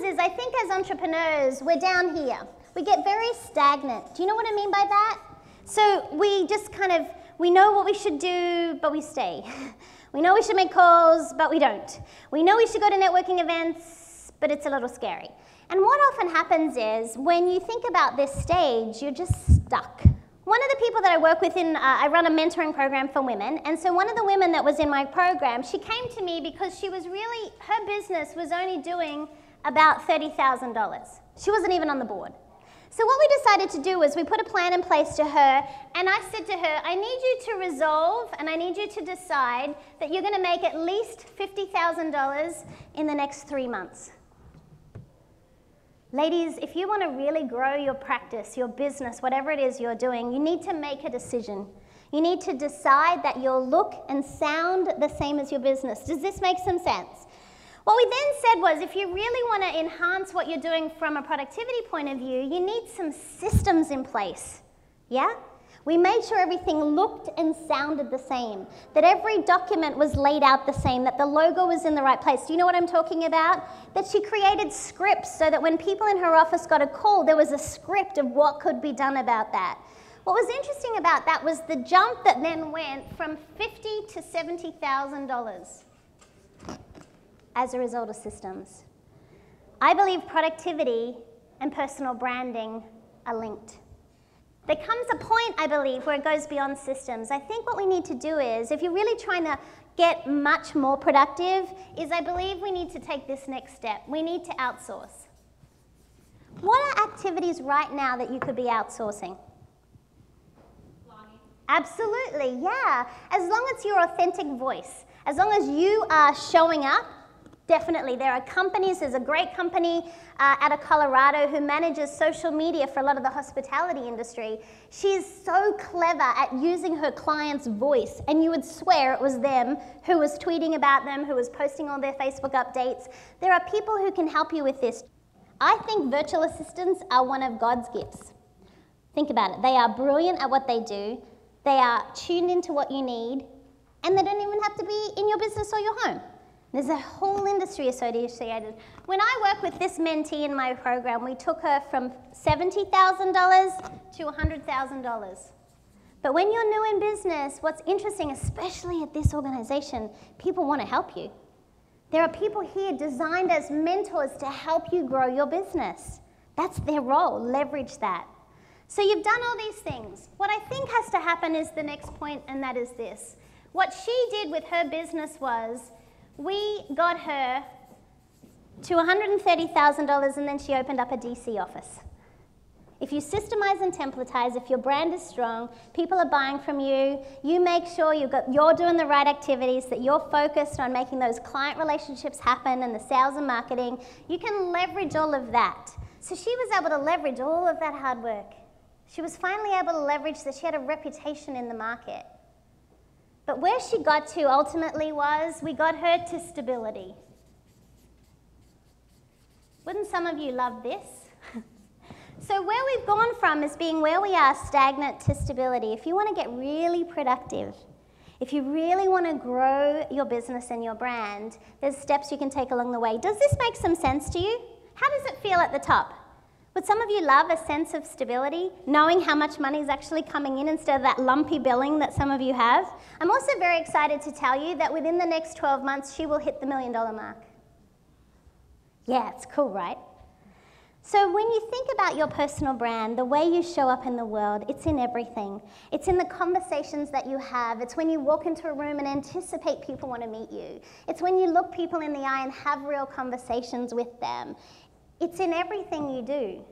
is I think as entrepreneurs, we're down here. We get very stagnant. Do you know what I mean by that? So we just we know what we should do, but we stay. We know we should make calls, but we don't. We know we should go to networking events, but it's a little scary. And what often happens is when you think about this stage, you're just stuck. One of the people that I work with I run a mentoring program for women, and so one of the women that was in my program, she came to me because she was her business was only doing about $30,000. She wasn't even on the board. So what we decided to do was we put a plan in place to her, and I said to her, I need you to resolve and I need you to decide that you're going to make at least $50,000 in the next 3 months. Ladies, if you want to really grow your practice, your business, whatever it is you're doing, you need to make a decision. You need to decide that you'll look and sound the same as your business. Does this make some sense? What we then said was, if you really want to enhance what you're doing from a productivity point of view, you need some systems in place. Yeah? We made sure everything looked and sounded the same, that every document was laid out the same, that the logo was in the right place. Do you know what I'm talking about? That she created scripts so that when people in her office got a call, there was a script of what could be done about that. What was interesting about that was the jump that then went from $50,000 to $70,000 as a result of systems. I believe productivity and personal branding are linked. There comes a point, I believe, where it goes beyond systems. I think what we need to do is, if you're really trying to get much more productive, is I believe we need to take this next step. We need to outsource. What are activities right now that you could be outsourcing? Blogging. Absolutely, yeah. As long as your authentic voice, as long as you are showing up, definitely. There are companies, there's a great company out of Colorado who manages social media for a lot of the hospitality industry. She's so clever at using her client's voice, and you would swear it was them who was tweeting about them, who was posting all their Facebook updates. There are people who can help you with this. I think virtual assistants are one of God's gifts. Think about it. They are brilliant at what they do. They are tuned into what you need, and they don't even have to be in your business or your home. There's a whole industry associated. When I work with this mentee in my program, we took her from $70,000 to $100,000. But when you're new in business, what's interesting, especially at this organization, people want to help you. There are people here designed as mentors to help you grow your business. That's their role. Leverage that. So you've done all these things. What I think has to happen is the next point, and that is this. What she did with her business was, we got her to $130,000, and then she opened up a DC office. If you systemize and templatize, if your brand is strong, people are buying from you, you make sure you're doing the right activities, that you're focused on making those client relationships happen and the sales and marketing, you can leverage all of that. So she was able to leverage all of that hard work. She was finally able to leverage that she had a reputation in the market. But where she got to ultimately was, we got her to stability. Wouldn't some of you love this? So where we've gone from is being where we are, stagnant, to stability. If you want to get really productive, if you really want to grow your business and your brand, there's steps you can take along the way. Does this make some sense to you? How does it feel at the top? Would some of you love a sense of stability, knowing how much money is actually coming in instead of that lumpy billing that some of you have? I'm also very excited to tell you that within the next 12 months, she will hit the $1 million mark. Yeah, it's cool, right? So when you think about your personal brand, the way you show up in the world, it's in everything. It's in the conversations that you have. It's when you walk into a room and anticipate people want to meet you. It's when you look people in the eye and have real conversations with them. It's in everything you do.